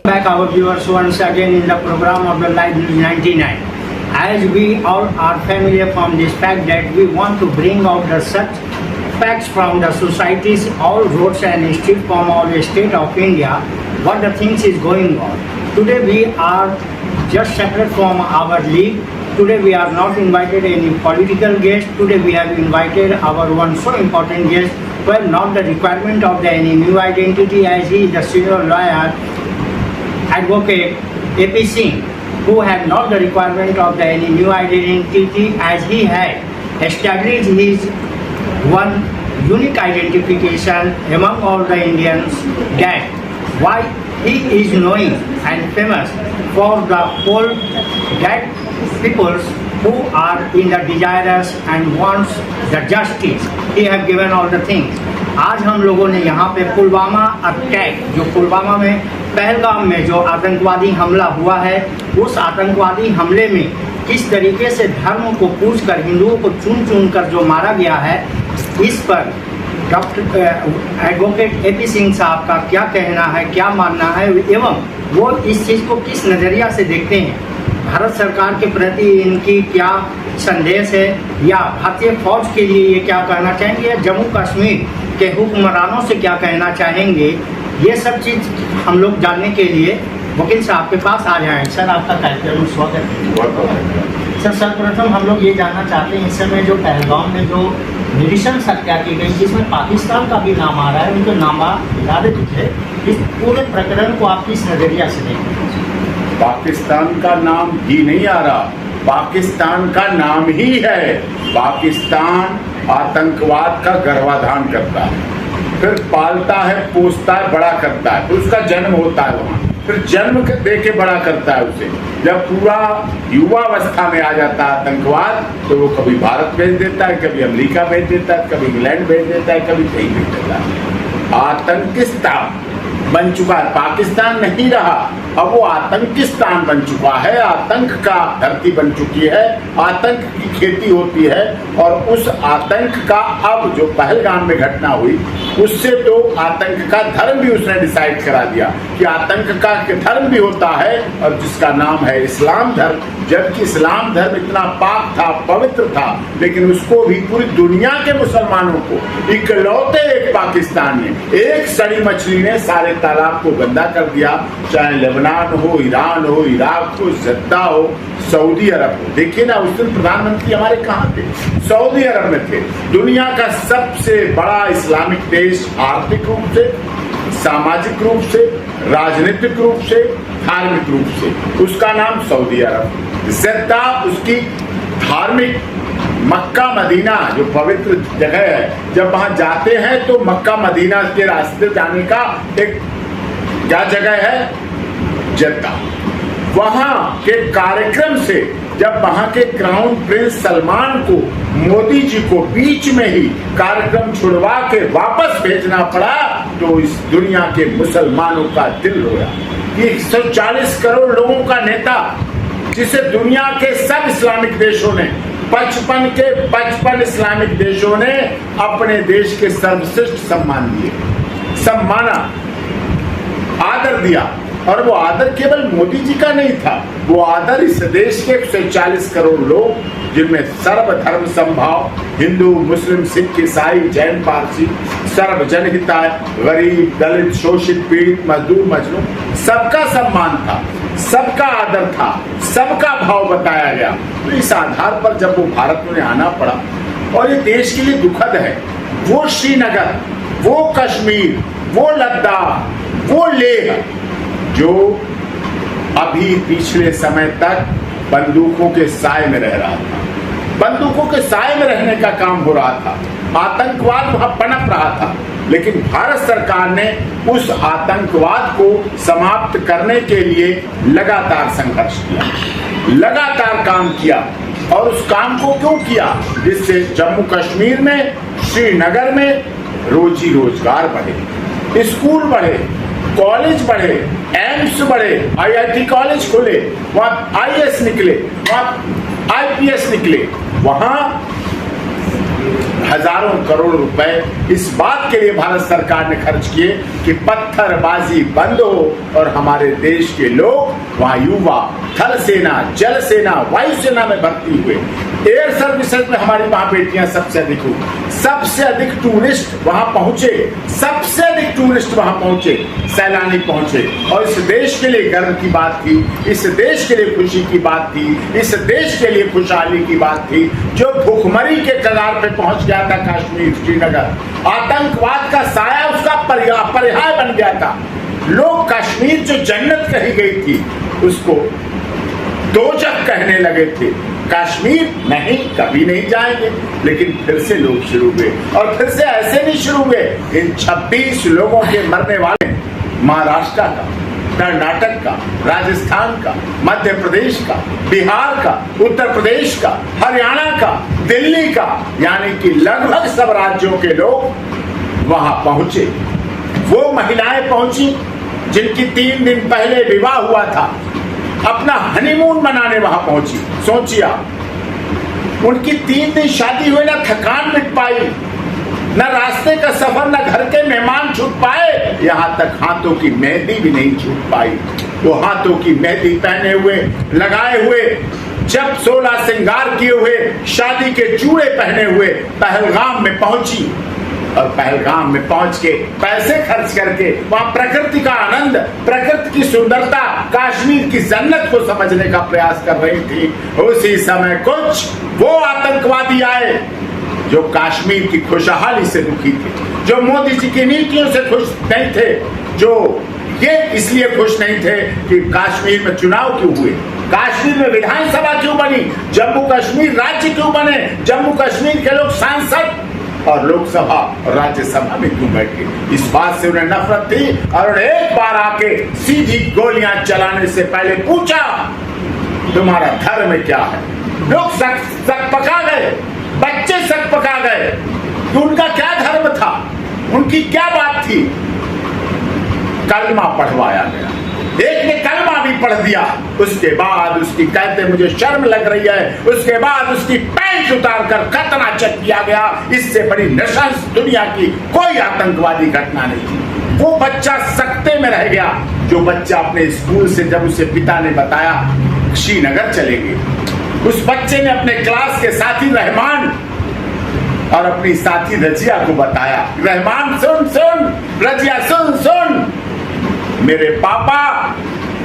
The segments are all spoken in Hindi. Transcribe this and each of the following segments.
Back our viewers once again in the program of the Live News 99. As we all are familiar from this fact that we want to bring out the such facts from the societies, all roads and streets from all the state of India, what the things is going on. Today we are just separate from our league. Today we are not invited any political guest. Today we have invited our one so important guest, well, not the requirement of the any new identity, as he is the senior lawyer, advocate AP Singh, who had not the requirement of the any new identity, as he had established his one unique identification among all the Indians, that why he is knowing and famous for the whole that peoples who are in the desirous and wants the justice. He have given all the things. आज हम लोगों ने यहाँ पे पुलवामा अटैक, जो पुलवामा में पहलगाम में जो आतंकवादी हमला हुआ है, उस आतंकवादी हमले में किस तरीके से धर्म को पूछकर हिंदुओं को चुन चुन कर जो मारा गया है, इस पर डॉक्टर एडवोकेट AP सिंह साहब का क्या कहना है, क्या मानना है, एवं वो इस चीज़ को किस नज़रिया से देखते हैं, भारत सरकार के प्रति इनकी क्या संदेश है, या भारतीय फौज के लिए ये क्या कहना चाहेंगे, या जम्मू कश्मीर के हुक्मरानों से क्या कहना चाहेंगे, ये सब चीज़ हम लोग जानने के लिए वकील साहब के पास आ जाएं। सर, आपका कार्यक्रम में स्वागत है। सर, सर्वप्रथम हम लोग ये जानना चाहते हैं, इस समय जो पहलगाम में जो निरीक्षण हत्या की गई, जिसमें पाकिस्तान का भी नाम आ रहा है, उनके नाम याद थे, इस पूरे प्रकरण को आप किस नज़रिया से देखते हैं? पाकिस्तान का नाम ही नहीं आ रहा, पाकिस्तान का नाम ही है। पाकिस्तान आतंकवाद का गर्भाधान करता है, फिर पालता है, पोसता है, बड़ा करता है, फिर उसका जन्म होता है वहाँ, फिर जन्म दे के बड़ा करता है उसे। जब पूरा युवावस्था में आ जाता है आतंकवाद, तो वो कभी भारत भेज देता है, कभी अमेरिका भेज देता है, कभी इंग्लैंड भेज देता है, कभी कहीं भेज देता है। आतंकिस्तान बन चुका है, पाकिस्तान नहीं रहा, अब वो आतंकिस्तान बन चुका है, आतंक का धरती बन चुकी है, आतंक की खेती होती है। और उस आतंक का अब जो पहलगाम में घटना हुई, उससे तो आतंक का धर्म भी उसने डिसाइड करा दिया कि आतंक का धर्म भी होता है, और जिसका नाम है इस्लाम धर्म। जबकि इस्लाम धर्म इतना पाक था, पवित्र था, लेकिन उसको भी पूरी दुनिया के मुसलमानों को इकलौते एक पाकिस्तान ने, एक सड़ी मछली ने सारे तालाब को गंदा कर दिया। चाहे लेबनान हो, ईरान हो, इराक हो, जद्दा हो, सऊदी अरब हो। देखिए ना, उस दिन प्रधानमंत्री हमारे कहाँ थे? सऊदी अरब में थे। दुनिया का सबसे बड़ा इस्लामिक देश, आर्थिक रूप से, सामाजिक रूप से, राजनीतिक रूप से, धार्मिक रूप से, उसका नाम सऊदी अरब। जद्दा उसकी धार्मिक, मक्का मदीना जो पवित्र जगह है, जब वहां जाते हैं तो मक्का मदीना के रास्ते जाने का एक क्या जगह है? जद्दा। वहां के कार्यक्रम से जब वहां के क्राउन प्रिंस सलमान को मोदी जी को बीच में ही कार्यक्रम छुड़वा के वापस भेजना पड़ा, तो इस दुनिया के मुसलमानों का दिल रोया। 140 करोड़ लोगों का नेता, जिसे दुनिया के सब इस्लामिक देशों ने, 55 के 55 इस्लामिक देशों ने अपने देश के सर्वश्रेष्ठ सम्मान दिए, सम्माना, आदर दिया। और वो आदर केवल मोदी जी का नहीं था, वो आदर इस देश के 140 करोड़ लोग, जिनमें सर्वधर्म समभाव, हिंदू, मुस्लिम, सिख, ईसाई, जैन, पारसी, सर्वजन हिताय, गरीब, दलित, शोषित, पीड़ित, मजदूर, मजलूम, सबका सम्मान था, सबका आदर था, सबका भाव बताया गया। तो इस आधार पर जब वो भारत में आना पड़ा, और ये देश के लिए दुखद है, वो श्रीनगर, वो कश्मीर, वो लद्दाख, वो लेह, जो अभी पिछले समय तक बंदूकों के साए में रह रहा था, बंदूकों के साए में रहने का काम हो रहा था, आतंकवाद वहां पनप रहा था, लेकिन भारत सरकार ने उस आतंकवाद को समाप्त करने के लिए लगातार संघर्ष किया, लगातार काम किया। और उस काम को क्यों किया? जिससे जम्मू कश्मीर में, श्रीनगर में रोजी रोजगार बढ़े, स्कूल बढ़े, कॉलेज बढ़े, एम्स बढ़े, IIT कॉलेज खुले, वहां IAS निकले, वहां IPS निकले, वहां हजारों करोड़ रुपए इस बात के लिए भारत सरकार ने खर्च किए कि पत्थरबाजी बंद हो और हमारे देश के लोग वहां युवा थल सेना, जल सेना, वायु सेना में भर्ती हुए। एयर सर्विसेज में हमारी वहां बेटियां सबसे अधिक हुई, सबसे अधिक टूरिस्ट वहां पहुंचे, सबसे अधिक टूरिस्ट वहां पहुंचे, सैलानी पहुंचे। और इस देश के लिए गर्व की बात थी, इस देश के लिए खुशी की बात थी, इस देश के लिए खुशहाली की बात थी। जो भूखमरी के कगार पे पहुंच गया था कश्मीर, श्रीनगर, आतंकवाद का साया उसका पर्याय बन गया था। लोग कश्मीर जो जन्नत कही गई थी उसको दोजख कहने लगे थे। कश्मीर नहीं, कभी नहीं जाएंगे। लेकिन फिर से लोग शुरू हुए, और फिर से ऐसे नहीं शुरू हुए। इन 26 लोगों के मरने वाले महाराष्ट्र का, कर्नाटक का, राजस्थान का, मध्य प्रदेश का, बिहार का, उत्तर प्रदेश का, हरियाणा का, दिल्ली का, यानी कि लगभग सब राज्यों के लोग वहां पहुंचे। वो महिलाएं पहुंची जिनकी 3 दिन पहले विवाह हुआ था, अपना हनीमून मनाने वहां पहुंची। सोचिए आप, उनकी 3 दिन शादी हुई, ना थकान मिट पाई, न रास्ते का सफर, न घर के मेहमान छूट पाए, यहां तक हाथों की मेहंदी भी नहीं छूट पाई। वो हाथों की मेहंदी पहने हुए, लगाए हुए, जब 16 श्रृंगार किए हुए, शादी के चूड़े पहने हुए पहलगाम में पहुंची। और पहलगाम में पहुंच के पैसे खर्च करके वहां प्रकृति का आनंद, प्रकृति की सुंदरता, कश्मीर की जन्नत को समझने का प्रयास कर रही थी। उसी समय कुछ वो आतंकवादी आए जो कश्मीर की खुशहाली से दुखी थे, जो मोदी जी की नीतियों से खुश नहीं थे, जो ये इसलिए खुश नहीं थे कि कश्मीर में चुनाव क्यों हुए, कश्मीर में विधानसभा क्यों बनी, जम्मू कश्मीर राज्य क्यों बने, जम्मू कश्मीर के लोग सांसद और लोकसभा और राज्यसभा में क्यों बैठे, इस बात से उन्हें नफरत थी। और एक बार आके सीधी गोलियां चलाने से पहले पूछा, तुम्हारा धर्म क्या है? लोग सक पका गए, बच्चे सक पका गए कि उनका क्या धर्म था, उनकी क्या बात थी। कलमा पढ़वाया गया, एक ने कलमा भी पढ़ दिया, उसके बाद उसकी कहते मुझे शर्म लग रही है, उसके बाद उसकी पैंट उतार कर खतना चेक किया गया। इससे बड़ी नृशंस दुनिया की कोई आतंकवादी घटना नहीं थी। वो बच्चा सकते में रह गया, जो बच्चा अपने स्कूल से जब उसे पिता ने बताया श्रीनगर चलेंगे, उस बच्चे ने अपने क्लास के साथी रहमान और अपनी साथी रजिया को बताया, रहमान सुन सुन, रजिया सुन सुन, मेरे पापा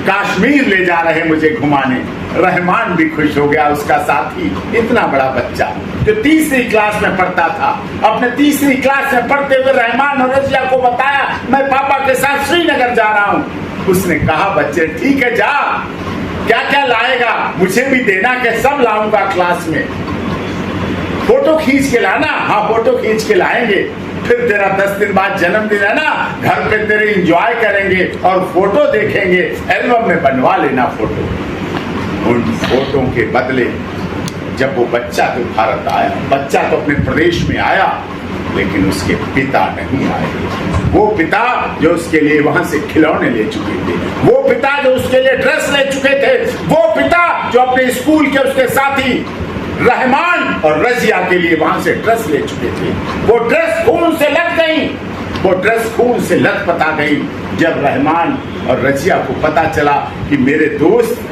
कश्मीर ले जा रहे मुझे घुमाने। रहमान भी खुश हो गया, उसका साथी, इतना बड़ा बच्चा जो 3री क्लास में पढ़ता था, अपने 3री क्लास में पढ़ते हुए रहमान और रजिया को बताया मैं पापा के साथ श्रीनगर जा रहा हूं। उसने कहा बच्चे ठीक है जा, क्या क्या लाएगा मुझे भी देना, कि सब लाऊंगा क्लास में, फोटो खींच के लाना। हाँ फोटो खींच के लाएंगे, फिर तेरा 10 दिन बाद जन्मदिन है ना, घर पे तेरे एंजॉय करेंगे और फोटो देखेंगे, एल्बम में बनवा लेना फोटो। उन फोटो के बदले जब वो बच्चा तो भारत आया, बच्चा तो अपने प्रदेश में आया, लेकिन उसके पिता नहीं आए। वो पिता जो उसके लिए वहां से खिलौने ले चुके थे, वो पिता जो उसके लिए ड्रेस ले चुके थे, वो पिता जो अपने स्कूल के उसके साथी रहमान और रजिया के लिए वहां से ड्रेस ले चुके थे, वो ड्रेस खून से लग गई, वो ड्रेस खून से लथपथा गई जब रहमान और रजिया को पता चला कि मेरे दोस्त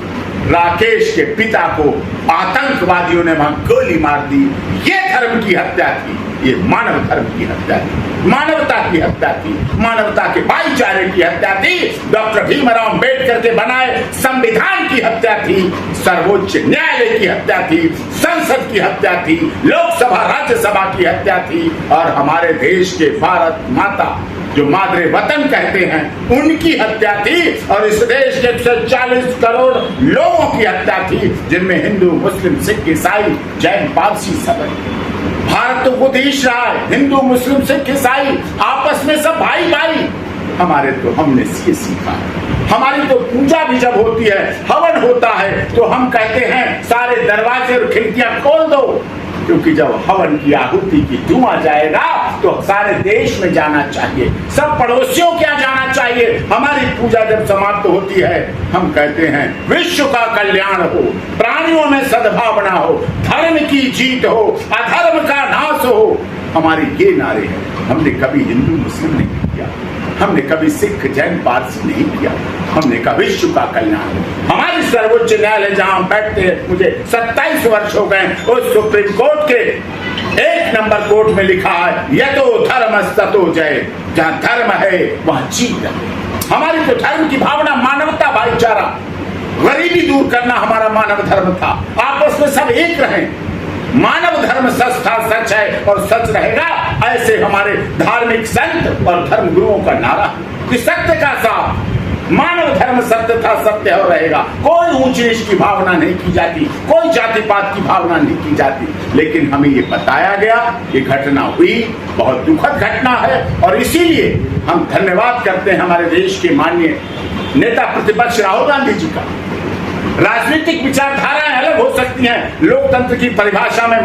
राकेश के पिता को आतंकवादियों ने वहां गोली मार दी। ये धर्म की हत्या थी, ये मानव धर्म की हत्या थी, मानवता की हत्या थी, मानवता के भाईचारे की हत्या थी, डॉक्टर भीमराव अम्बेडकर के बनाए संविधान की हत्या थी, सर्वोच्च न्यायालय की हत्या थी, संसद की हत्या थी, लोकसभा राज्यसभा की हत्या थी, और हमारे देश के भारत माता जो मादरे वतन कहते हैं उनकी हत्या थी। और इस देश के 140 करोड़ लोगों की हत्या थी, जिनमें हिंदू, मुस्लिम, सिख, ईसाई, जैन, पारसी सब है। भारत तो वो देश रहा है, हिंदू, मुस्लिम, सिख, ईसाई आपस में सब भाई भाई। हमने ये सीखा है, हमारी तो पूजा भी जब होती है, हवन होता है, तो हम कहते हैं सारे दरवाजे और खिड़कियां खोल दो, क्योंकि जब हवन की आहुति की धुआं जाएगा तो सारे देश में जाना चाहिए, सब पड़ोसियों क्या जाना चाहिए। हमारी पूजा जब समाप्त होती है हम कहते हैं विश्व का कल्याण हो, प्राणियों में सद्भावना हो, धर्म की जीत हो, अधर्म का नाश हो। हमारे ये नारे हैं। हमने कभी हिंदू मुस्लिम नहीं किया, हमने कभी सिख जैन पारसी नहीं किया, हमने कभी विश्व का कल्याण। हमारी सर्वोच्च न्यायालय जहां बैठते हैं, मुझे 27 वर्ष हो गए, उस सुप्रीम कोर्ट के 1 नंबर कोर्ट में लिखा है यतो धर्मस्ततो जय, जहां धर्म है वहां जीत है। हमारी तो धर्म की भावना मानवता, भाईचारा, गरीबी दूर करना हमारा मानव धर्म था। आपस में सब एक रहें, मानव धर्म सच था, सच है और सच रहेगा, ऐसे हमारे धार्मिक संत और धर्म गुरुओं का नारा कि सत्य का साथ, मानव धर्म सत्य था, सत्य और रहेगा। कोई ऊंच नीच की भावना नहीं की जाती, कोई जाति पात की भावना नहीं की जाती। लेकिन हमें ये बताया गया, ये घटना हुई, बहुत दुखद घटना है और इसीलिए हम धन्यवाद करते हैं हमारे देश के माननीय नेता प्रतिपक्ष राहुल गांधी जी का। राजनीतिक विचारधाराएं अलग हो सकती हैं, लोकतंत्र की परिभाषा में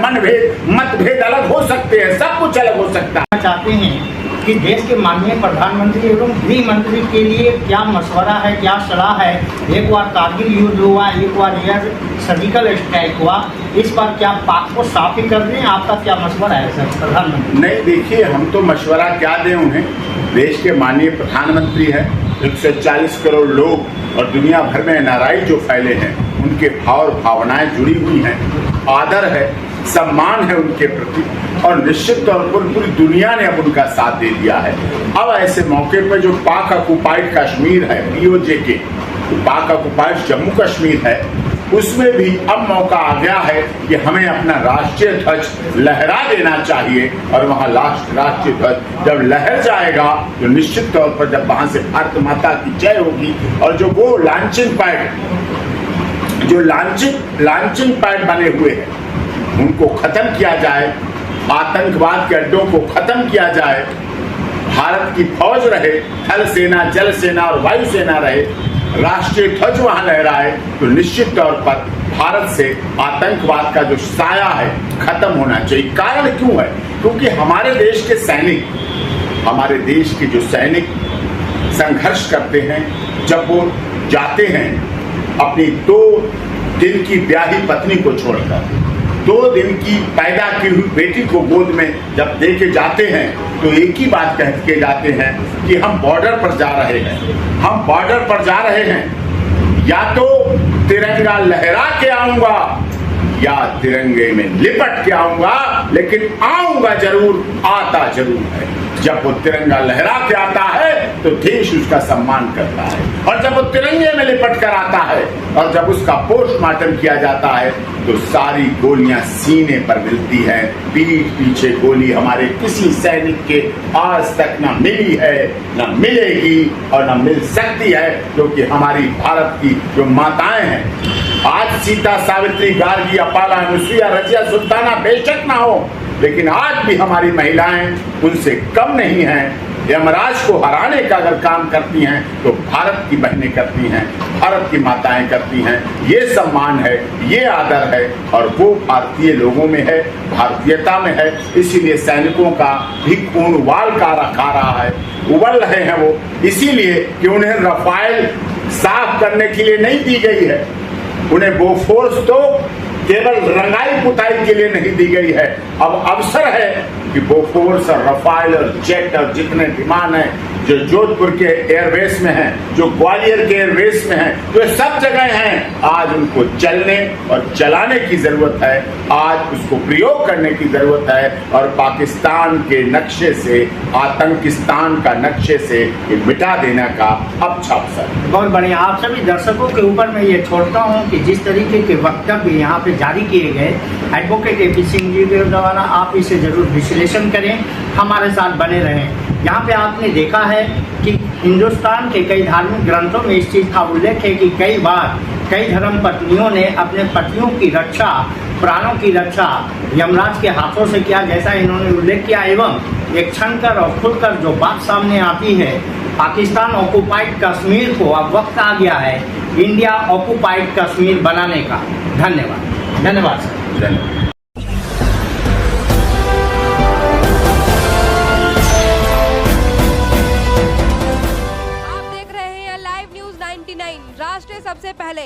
मतभेद अलग हो सकते हैं, सब कुछ अलग हो सकता है। चाहते हैं कि देश के माननीय प्रधानमंत्री एवं गृह मंत्री के लिए क्या मशवरा है, क्या सलाह है? एक बार कारगिल युद्ध हुआ, एक बार एयर सर्जिकल स्ट्राइक हुआ, इस बार क्या पाक को साफ ही कर दें? आपका क्या मशवरा है सर प्रधानमंत्री? नहीं, देखिए, हम तो मशवरा क्या दें उन्हें, देश के माननीय प्रधानमंत्री हैं, 140 करोड़ लोग और दुनिया भर में एनआरआई जो फैले हैं, उनके भाव और भावनाएं जुड़ी हुई हैं, आदर है, सम्मान है उनके प्रति और निश्चित तौर पर पूरी दुनिया ने अब उनका साथ दे दिया है। अब ऐसे मौके पर जो पाक ऑक्युपाइड कश्मीर है, पीओजे के पाक ऑक्युपाइड जम्मू कश्मीर है, उसमें भी अब मौका आ गया है कि हमें अपना राष्ट्रीय ध्वज लहरा देना चाहिए और वहां राष्ट्रीय ध्वज जब लहर जाएगा तो निश्चित तौर पर जब वहां से भारत माता की जय होगी और जो वो लॉन्चिंग पैड बने हुए हैं उनको खत्म किया जाए, आतंकवाद के अड्डों को खत्म किया जाए, भारत की फौज रहे, थल सेना, जल सेना और वायु सेना रहे, राष्ट्रीय ध्वज वहां लहराए, तो निश्चित तौर पर भारत से आतंकवाद का जो साया है खत्म होना चाहिए। कारण क्यों है? क्योंकि हमारे देश के सैनिक, हमारे देश के जो सैनिक संघर्ष करते हैं, जब वो जाते हैं अपनी 2 दिन की ब्याही पत्नी को छोड़कर, 2 दिन की पैदा की हुई बेटी को गोद में जब दे के जाते हैं, तो एक ही बात कह के जाते हैं कि हम बॉर्डर पर जा रहे हैं, हम बॉर्डर पर जा रहे हैं, या तो तिरंगा लहरा के आऊंगा या तिरंगे में लिपट के आऊंगा, लेकिन आऊंगा जरूर, आता जरूर है। जब वो तिरंगा लहरा के आता है तो देश उसका सम्मान करता है, और जब वो तिरंगे में लिपट कर आता है और जब उसका पोस्टमार्टम किया जाता है तो सारी गोलियां सीने पर मिलती हैं, पीठ पीछे गोली हमारे किसी सैनिक के आज तक न मिली है, न मिलेगी और न मिल सकती है, क्योंकि हमारी भारत की जो माताएं हैं, आज सीता, सावित्री, गार्गी, अपाला, अनुसुईया, रजिया, सुल्ताना बेशक ना हो, लेकिन आज भी हमारी महिलाएं उनसे कम नहीं हैं। यमराज को हराने का अगर काम करती हैं तो भारत की बहनें करती हैं, भारत की माताएं करती हैं। ये सम्मान है, ये आदर है और वो भारतीय लोगों में है, भारतीयता में है। इसीलिए सैनिकों का भी खून उबाल खा रहा है, उबल रहे हैं वो, इसीलिए कि उन्हें रफाल साफ करने के लिए नहीं दी गई है, उन्हें बोफोर्स तो केवल रंगाई पुताई के लिए नहीं दी गई है। अब अवसर है कि बोफोर्स और रफाल और जेट और जितने विमान हैं जो जोधपुर के एयरबेस में हैं, जो ग्वालियर के एयरबेस में हैं, जो सब जगह हैं, आज उनको चलने और चलाने की जरूरत है, आज उसको प्रयोग करने की जरूरत है और पाकिस्तान के नक्शे से, आतंकिस्तान का नक्शे से ये मिटा देने का अच्छा अवसर है। बहुत बढ़िया। आप सभी दर्शकों के ऊपर मैं ये छोड़ता हूँ कि जिस तरीके के वक्तव्य यहाँ पे जारी किए गए एडवोकेट ए.पी. सिंह जी के द्वारा, आप इसे जरूर विश्लेषण करें, हमारे साथ बने रहें। यहाँ पे आपने देखा है कि हिंदुस्तान के कई धार्मिक ग्रंथों में इस चीज़ का उल्लेख है कि कई बार कई धर्म पत्नियों ने अपने पतियों की रक्षा, प्राणों की रक्षा यमराज के हाथों से किया, जैसा इन्होंने उल्लेख किया। एवं एक छनकर और खुलकर जो बात सामने आती है, पाकिस्तान ऑक्युपाइड कश्मीर को अब वक्त आ गया है इंडिया ऑक्युपाइड कश्मीर बनाने का। धन्यवाद। धन्यवाद सर। धन्यवाद। आप देख रहे हैं लाइव न्यूज 99 राष्ट्र सबसे पहले।